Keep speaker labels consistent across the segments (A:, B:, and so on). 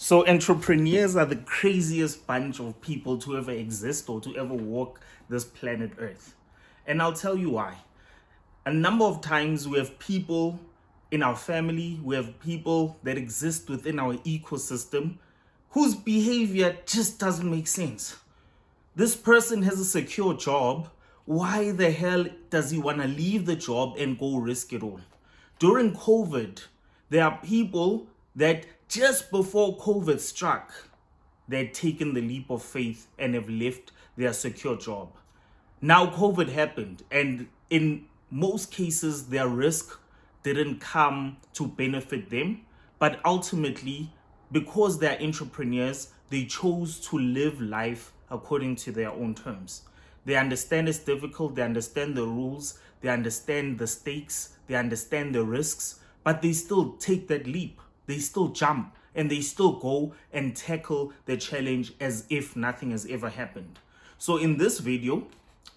A: So entrepreneurs are the craziest bunch of people to ever exist or to ever walk this planet Earth. And I'll tell you why. A number of times we have people in our family, we have people that exist within our ecosystem whose behavior just doesn't make sense. This person has a secure job. Why the hell does he want to leave the job and go risk it all? During COVID, there are people that just before COVID struck, they'd taken the leap of faith and have left their secure job. Now COVID happened, and in most cases, their risk didn't come to benefit them, but ultimately, because they're entrepreneurs, they chose to live life according to their own terms. They understand it's difficult, they understand the rules, they understand the stakes, they understand the risks, but they still take that leap. They still jump and they still go and tackle the challenge as if nothing has ever happened. So in this video,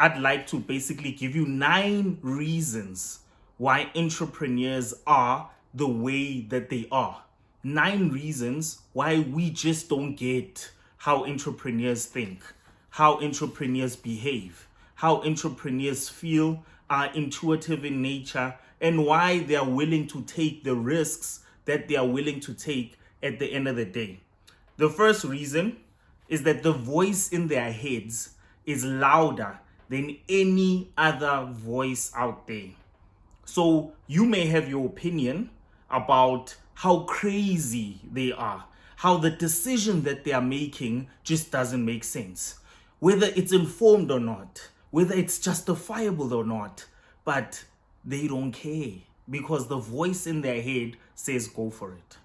A: I'd like to basically give you 9 reasons why entrepreneurs are the way that they are. 9 reasons why we just don't get how entrepreneurs think, how entrepreneurs behave, how entrepreneurs feel, are intuitive in nature, and why they are willing to take the risks that they are willing to take at the end of the day. The first reason is that the voice in their heads is louder than any other voice out there. So you may have your opinion about how crazy they are, how the decision that they are making just doesn't make sense, whether it's informed or not, whether it's justifiable or not, but they don't care because the voice in their head says go for it.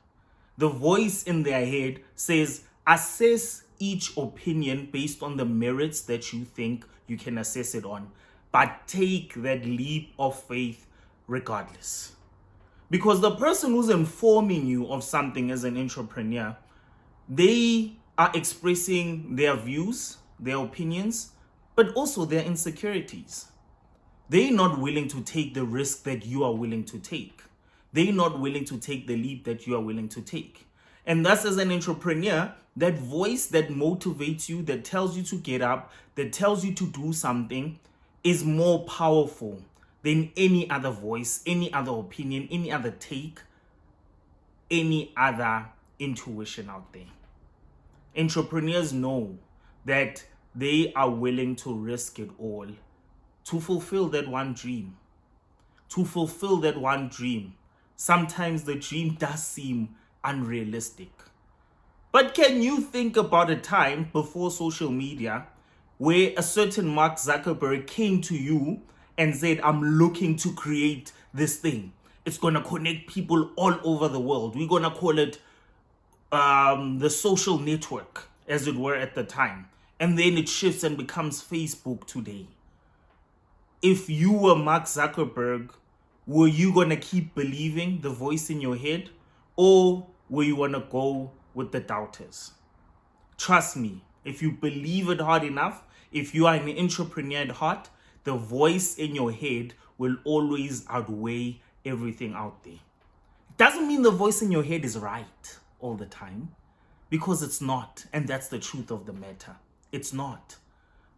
A: The voice in their head says assess each opinion based on the merits that you think you can assess it on, but take that leap of faith regardless. Because the person who's informing you of something as an entrepreneur, they are expressing their views, their opinions, but also their insecurities. They're not willing to take the risk that you are willing to take. They're not willing to take the leap that you are willing to take. And thus, as an entrepreneur, that voice that motivates you, that tells you to get up, that tells you to do something, is more powerful than any other voice, any other opinion, any other take, any other intuition out there. Entrepreneurs know that they are willing to risk it all to fulfill that one dream. To fulfill that one dream. Sometimes the dream does seem unrealistic. But can you think about a time before social media where a certain Mark Zuckerberg came to you and said, I'm looking to create this thing. It's going to connect people all over the world. We're going to call it the social network, as it were, at the time. And then it shifts and becomes Facebook today. If you were Mark Zuckerberg, were you going to keep believing the voice in your head? Or were you going to go with the doubters? Trust me, if you believe it hard enough, if you are an entrepreneur at heart, the voice in your head will always outweigh everything out there. It doesn't mean the voice in your head is right all the time, because it's not. And that's the truth of the matter. It's not.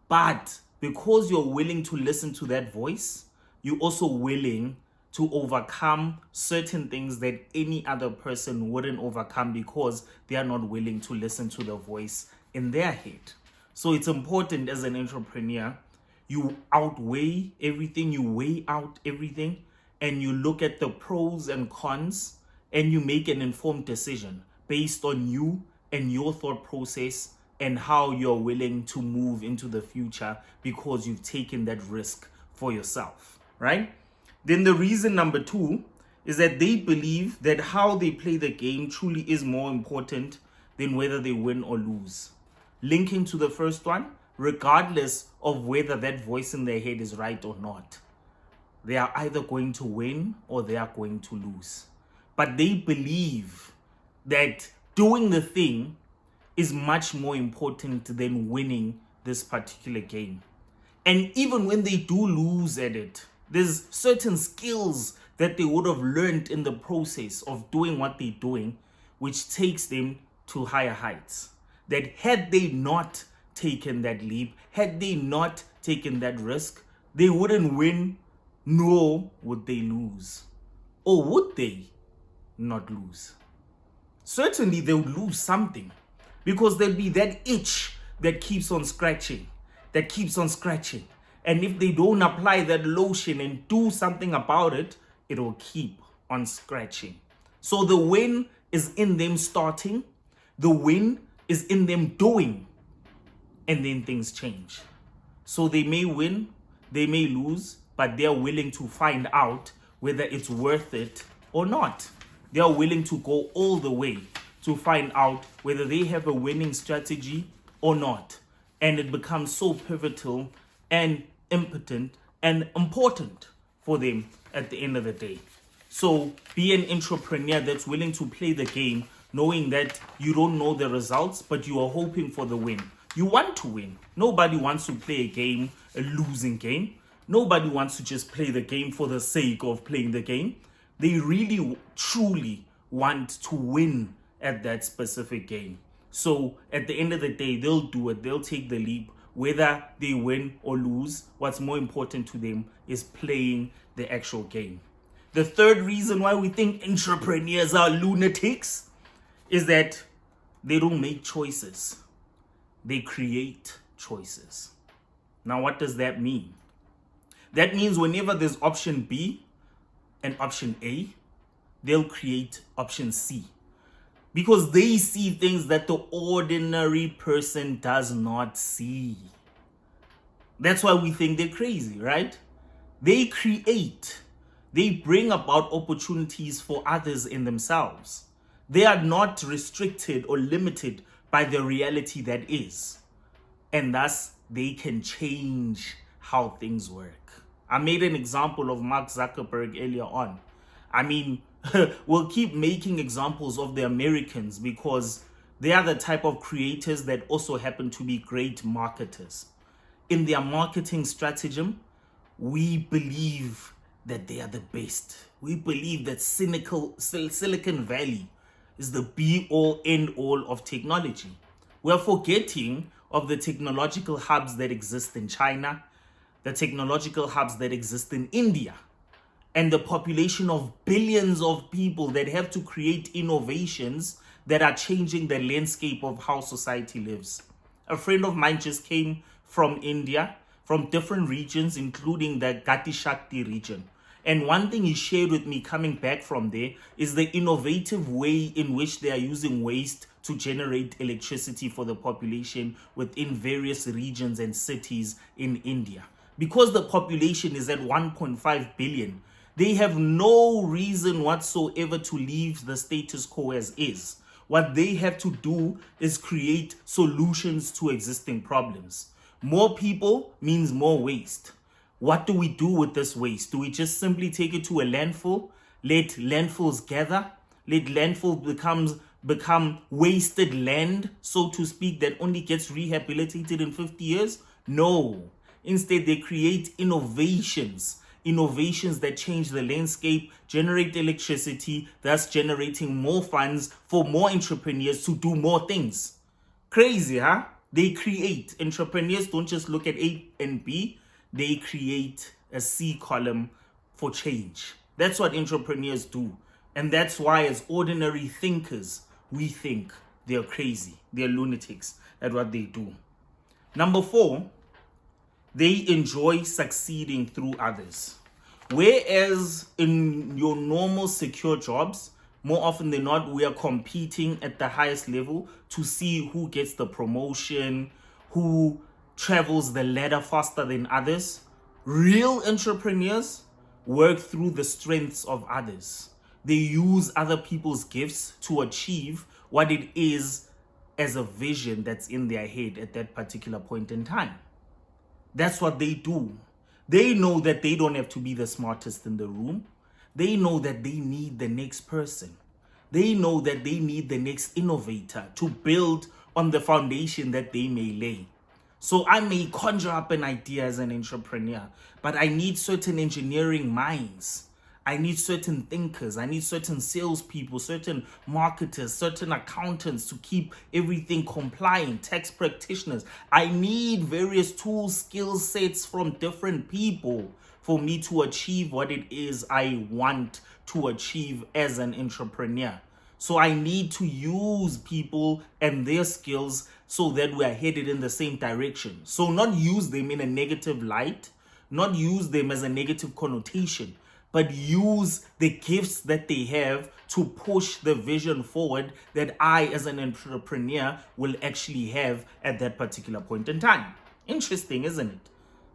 A: But because you're willing to listen to that voice, you're also willing to overcome certain things that any other person wouldn't overcome because they are not willing to listen to the voice in their head. So it's important as an entrepreneur, you outweigh everything, you weigh out everything, and you look at the pros and cons, and you make an informed decision based on you and your thought process and how you're willing to move into the future because you've taken that risk for yourself, right? Then the reason number 2 is that they believe that how they play the game truly is more important than whether they win or lose. Linking to the first one, regardless of whether that voice in their head is right or not, they are either going to win or they are going to lose. But they believe that doing the thing is much more important than winning this particular game. And even when they do lose at it, there's certain skills that they would have learned in the process of doing what they're doing, which takes them to higher heights. That had they not taken that leap, had they not taken that risk, they wouldn't win, nor would they lose. Or would they not lose? Certainly they would lose something, because there'll be that itch that keeps on scratching, that keeps on scratching. And if they don't apply that lotion and do something about it, it will keep on scratching. So the win is in them starting, the win is in them doing, and then things change. So they may win, they may lose, but they're willing to find out whether it's worth it or not. They are willing to go all the way to find out whether they have a winning strategy or not. And it becomes so pivotal and impotent and important for them at the end of the day. So be an entrepreneur that's willing to play the game, knowing that you don't know the results, but you are hoping for the win. You want to win. Nobody wants to play a game, a losing game. Nobody wants to just play the game for the sake of playing the game. They really, truly want to win at that specific game. So at the end of the day, they'll do it. They'll take the leap. Whether they win or lose, what's more important to them is playing the actual game. The third reason why we think entrepreneurs are lunatics is that they don't make choices. They create choices. Now, what does that mean? That means whenever there's option B and option A, they'll create option C, because they see things that the ordinary person does not see. That's why we think they're crazy, right? They create, they bring about opportunities for others in themselves. They are not restricted or limited by the reality that is. And thus, they can change how things work. I made an example of Mark Zuckerberg earlier on. I mean, we'll keep making examples of the Americans because they are the type of creators that also happen to be great marketers. In their marketing stratagem, we believe that they are the best. We believe that Silicon Valley is the be-all, end-all of technology. We're forgetting of the technological hubs that exist in China, the technological hubs that exist in India, and the population of billions of people that have to create innovations that are changing the landscape of how society lives. A friend of mine just came from India, from different regions, including the Gati Shakti region. And one thing he shared with me coming back from there is the innovative way in which they are using waste to generate electricity for the population within various regions and cities in India. Because the population is at 1.5 billion, they have no reason whatsoever to leave the status quo as is. What they have to do is create solutions to existing problems. More people means more waste. What do we do with this waste? Do we just simply take it to a landfill, let landfills gather, let landfill become wasted land, so to speak, that only gets rehabilitated in 50 years? No. Instead, they create innovations that change the landscape, generate electricity, thus generating more funds for more entrepreneurs to do more things. Crazy, huh? They create. Entrepreneurs don't just look at A and B, they create a C column for change. That's what entrepreneurs do. And that's why as ordinary thinkers, we think they're crazy, they're lunatics at what they do. Number 4, they enjoy succeeding through others. Whereas in your normal secure jobs, more often than not, we are competing at the highest level to see who gets the promotion, who travels the ladder faster than others. Real entrepreneurs work through the strengths of others. They use other people's gifts to achieve what it is as a vision that's in their head at that particular point in time. That's what they do. They know that they don't have to be the smartest in the room. They know that they need the next person. They know that they need the next innovator to build on the foundation that they may lay. So I may conjure up an idea as an entrepreneur, but I need certain engineering minds. I need certain thinkers. I need certain salespeople, certain marketers, certain accountants to keep everything compliant, tax practitioners. I need various tools, skill sets from different people for me to achieve what it is I want to achieve as an entrepreneur. So I need to use people and their skills so that we are headed in the same direction. So not use them in a negative light, not use them as a negative connotation, but use the gifts that they have to push the vision forward that I, as an entrepreneur, will actually have at that particular point in time. Interesting, isn't it?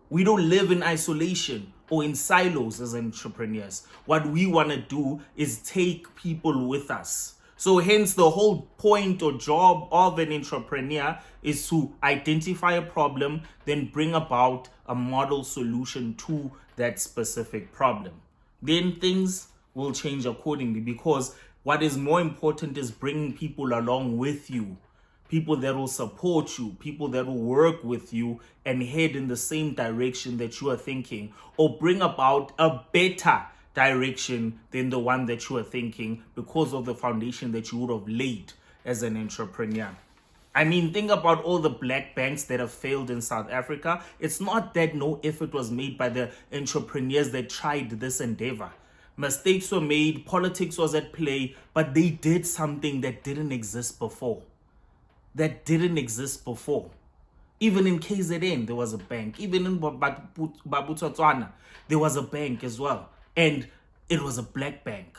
A: We don't live in isolation or in silos as entrepreneurs. What we want to do is take people with us. So hence the whole point or job of an entrepreneur is to identify a problem, then bring about a model solution to that specific problem. Then things will change accordingly, because what is more important is bringing people along with you. People that will support you, people that will work with you and head in the same direction that you are thinking, or bring about a better direction than the one that you are thinking because of the foundation that you would have laid as an entrepreneur. I mean, think about all the black banks that have failed in South Africa. It's not that no effort was made by the entrepreneurs that tried this endeavor. Mistakes were made, politics was at play, but they did something that didn't exist before. Even in KZN, there was a bank. Even in Babutswana, there was a bank as well. And it was a black bank.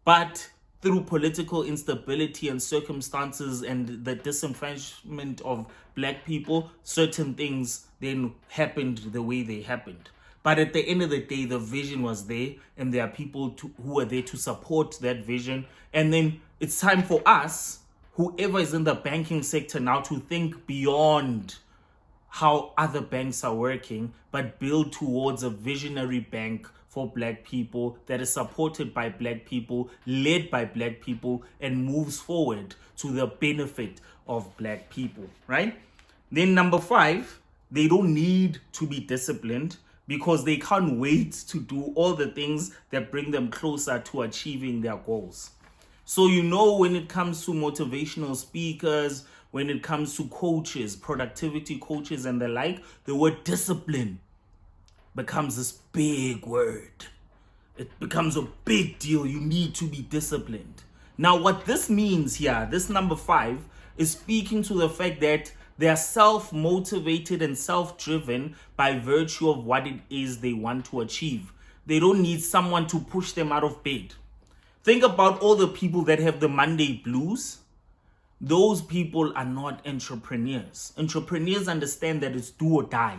A: But through political instability and circumstances and the disenfranchisement of black people, certain things then happened the way they happened. But at the end of the day, the vision was there, and there are people who are there to support that vision. And then it's time for us, whoever is in the banking sector now, to think beyond how other banks are working, but build towards a visionary bank for black people that is supported by black people, led by black people, and moves forward to the benefit of black people, right? Then number 5, they don't need to be disciplined because they can't wait to do all the things that bring them closer to achieving their goals. So, when it comes to motivational speakers, when it comes to coaches, productivity coaches and the like, the word discipline becomes this big word. It becomes a big deal. You need to be disciplined. Now, what this means here, this number 5, is speaking to the fact that they are self-motivated and self-driven by virtue of what it is they want to achieve. They don't need someone to push them out of bed. Think about all the people that have the Monday blues. Those people are not entrepreneurs. Entrepreneurs understand that it's do or die.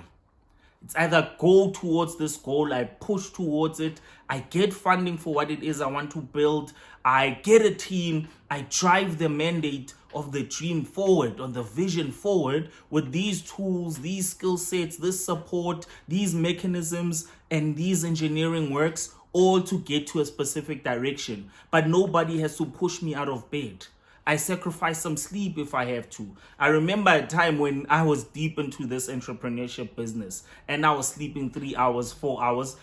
A: It's either go towards this goal, I push towards it, I get funding for what it is I want to build, I get a team, I drive the mandate of the dream forward, on the vision forward with these tools, these skill sets, this support, these mechanisms, and these engineering works, all to get to a specific direction. But nobody has to push me out of bed. I sacrifice some sleep if I have to. I remember a time when I was deep into this entrepreneurship business and I was sleeping 3 hours, 4 hours.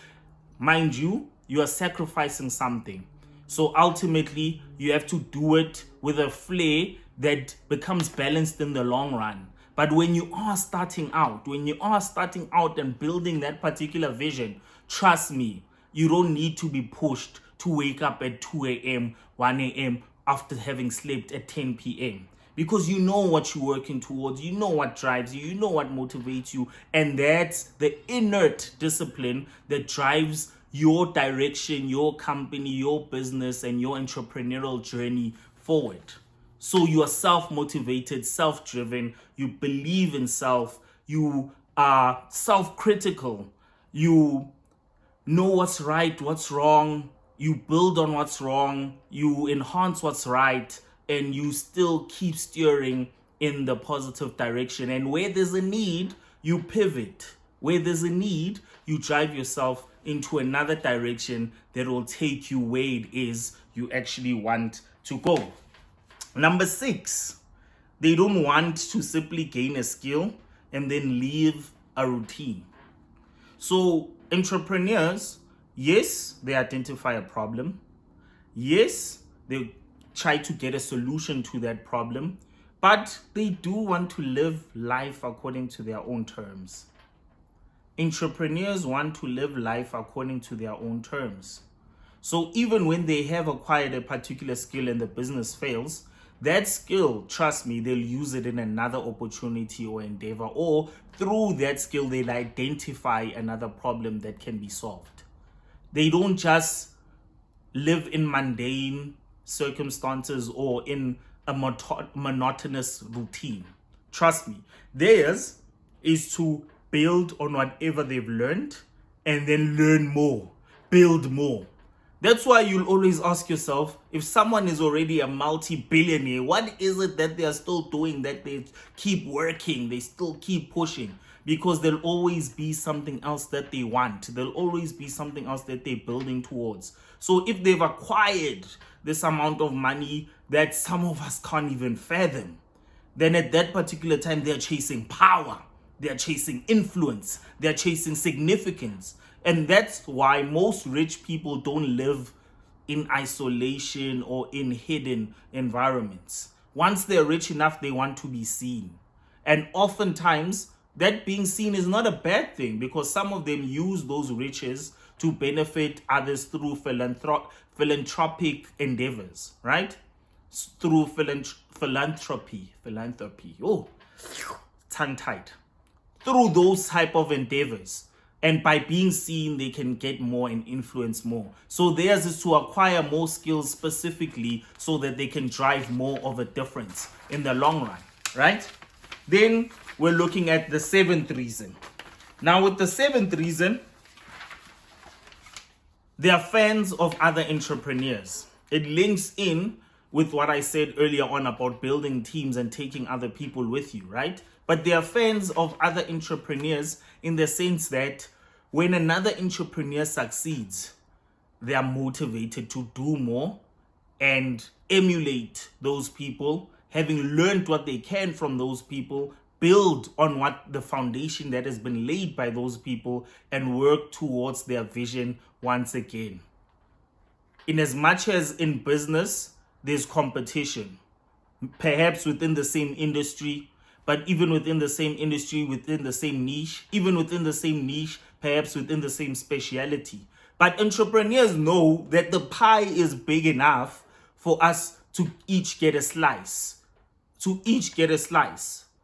A: Mind you, you are sacrificing something. So ultimately, you have to do it with a flair that becomes balanced in the long run. But when you are starting out and building that particular vision, trust me, you don't need to be pushed to wake up at 2 a.m., 1 a.m., after having slept at 10 p.m. Because you know what you're working towards, you know what drives you, you know what motivates you, and that's the inert discipline that drives your direction, your company, your business, and your entrepreneurial journey forward. So you are self-motivated, self-driven, you believe in self, you are self-critical, you know what's right, what's wrong, you build on what's wrong, you enhance what's right, and you still keep steering in the positive direction. And where there's a need, you pivot. Where there's a need, you drive yourself into another direction that will take you where it is you actually want to go. Number 6, they don't want to simply gain a skill and then leave a routine. So entrepreneurs, Yes, they identify a problem. Yes, they try to get a solution to that problem, but they do want to live life according to their own terms. Entrepreneurs want to live life according to their own terms. So even when they have acquired a particular skill and the business fails, that skill, trust me, they'll use it in another opportunity or endeavor, or through that skill, they'll identify another problem that can be solved. They don't just live in mundane circumstances or in a monotonous routine. Trust me, theirs is to build on whatever they've learned and then learn more, build more. That's why you'll always ask yourself, if someone is already a multi-billionaire, what is it that they are still doing, that they keep working, they still keep pushing? Because there'll always be something else that they want. There'll always be something else that they're building towards. So if they've acquired this amount of money that some of us can't even fathom, then at that particular time, they're chasing power. They're chasing influence. They're chasing significance. And that's why most rich people don't live in isolation or in hidden environments. Once they're rich enough, they want to be seen. And oftentimes, that being seen is not a bad thing, because some of them use those riches to benefit others through philanthropic endeavors, right? Through philanthropy. Oh, tongue tied. Through those type of endeavors. And by being seen, they can get more and influence more. So theirs is to acquire more skills specifically so that they can drive more of a difference in the long run, right? Then we're looking at the seventh reason. Now with the seventh reason, they are fans of other entrepreneurs. It links in with what I said earlier on about building teams and taking other people with you, right? But they are fans of other entrepreneurs in the sense that when another entrepreneur succeeds, they are motivated to do more and emulate those people, having learned what they can from those people, build on what the foundation that has been laid by those people, and work towards their vision once again. In as much as in business, there's competition, perhaps within the same industry, but even within the same industry, within the same niche, even within the same niche, perhaps within the same speciality. But entrepreneurs know that the pie is big enough for us to each get a slice.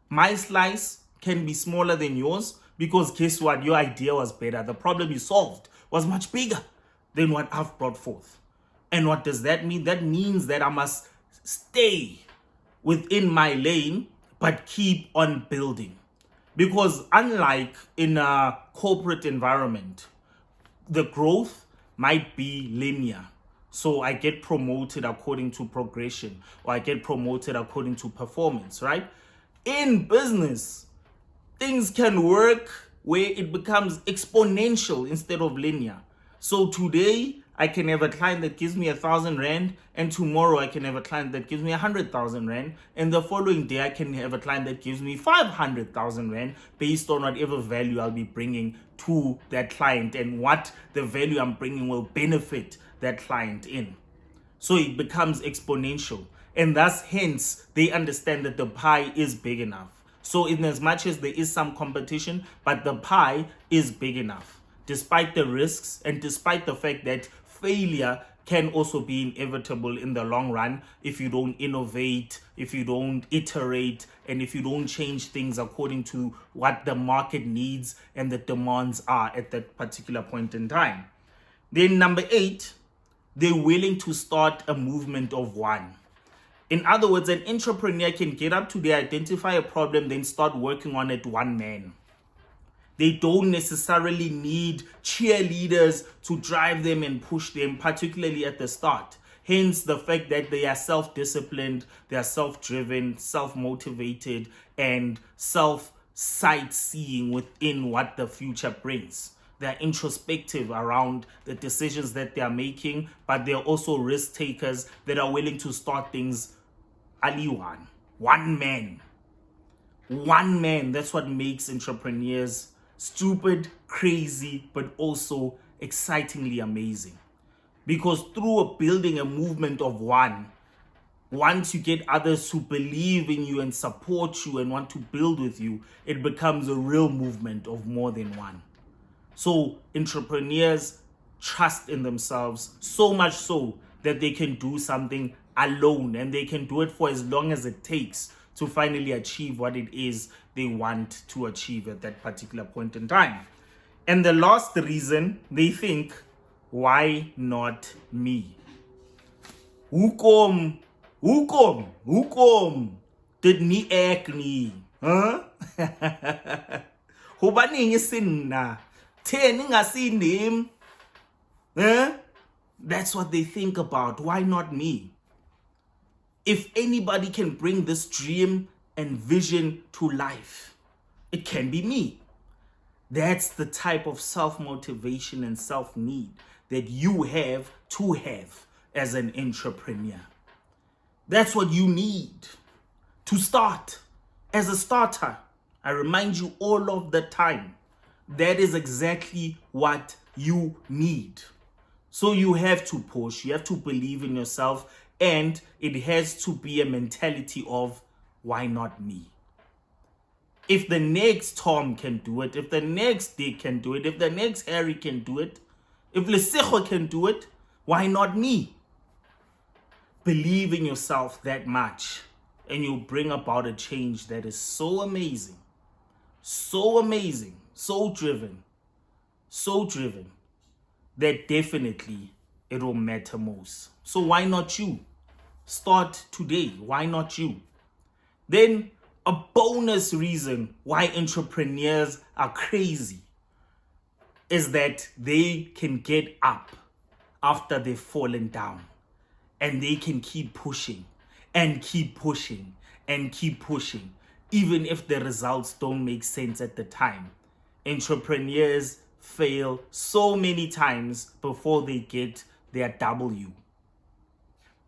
A: My slice can be smaller than yours because guess what? Your idea was better. The problem you solved was much bigger than what I've brought forth. And what does that mean? That means that I must stay within my lane, but keep on building. Because unlike in a corporate environment, the growth might be linear. So I get promoted according to progression, or I get promoted according to performance, right? In business, things can work where it becomes exponential instead of linear. So today I can have a client that gives me 1,000 Rand, and tomorrow I can have a client that gives me 100,000 Rand, and the following day I can have a client that gives me 500,000 Rand based on whatever value I'll be bringing to that client and what the value I'm bringing will benefit that client in. So it becomes exponential, and thus hence they understand that the pie is big enough. So in as much as there is some competition, but the pie is big enough, despite the risks and despite the fact that failure can also be inevitable in the long run if you don't innovate, if you don't iterate, and if you don't change things according to what the market needs and the demands are at that particular point in time. Then number 8, they're willing to start a movement of one. In other words, an entrepreneur can get up today, identify a problem, then start working on it one man. They don't necessarily need cheerleaders to drive them and push them, particularly at the start. Hence the fact that they are self-disciplined, they are self-driven, self-motivated, and self-sightseeing within what the future brings. They're introspective around the decisions that they are making, but they're also risk takers that are willing to start things early on. One man. That's what makes entrepreneurs stupid, crazy, but also excitingly amazing. Because through building a movement of one, once you get others to believe in you and support you and want to build with you, it becomes a real movement of more than one. So entrepreneurs trust in themselves so much so that they can do something alone, and they can do it for as long as it takes to finally achieve what it is they want to achieve at that particular point in time. And the last reason, they think, why not me? Hukom did ni ek ni? Huh? Hobaneng isinna? Ten ngasi him? Huh? That's what they think about. Why not me? If anybody can bring this dream and vision to life, it can be me. That's the type of self-motivation and self-need that you have to have as an entrepreneur. That's what you need to start. As a starter, I remind you all of the time, that is exactly what you need. So you have to push, you have to believe in yourself, and it has to be a mentality of, why not me? If the next Tom can do it, if the next Dick can do it, if the next Harry can do it, if Lesego can do it, why not me? Believe in yourself that much, and you'll bring about a change that is so amazing, so driven, that definitely it will matter most. So why not you? Start today. Why not you? Then a bonus reason why entrepreneurs are crazy is that they can get up after they've fallen down, and they can keep pushing and keep pushing and keep pushing, even if the results don't make sense at the time. Entrepreneurs fail so many times before they get their W.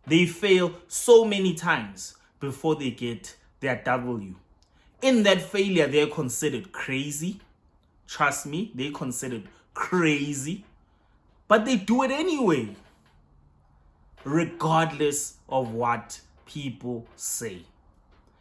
A: They fail so many times before they get their W. In that failure, they're considered crazy. Trust me, they're considered crazy. But they do it anyway, regardless of what people say.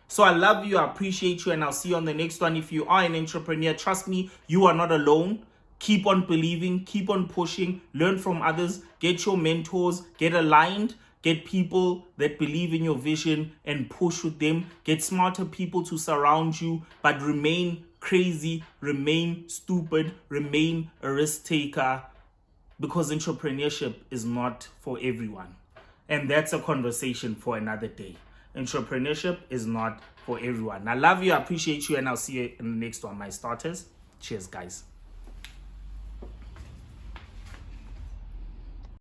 A: So I love you, I appreciate you, and I'll see you on the next one. If you are an entrepreneur, trust me, you are not alone. Keep on believing, keep on pushing, learn from others, get your mentors, get aligned, get people that believe in your vision and push with them. Get smarter people to surround you, but remain crazy, remain stupid, remain a risk taker, because entrepreneurship is not for everyone. And that's a conversation for another day. Entrepreneurship is not for everyone. I love you, I appreciate you, and I'll see you in the next one, my starters. Cheers, guys.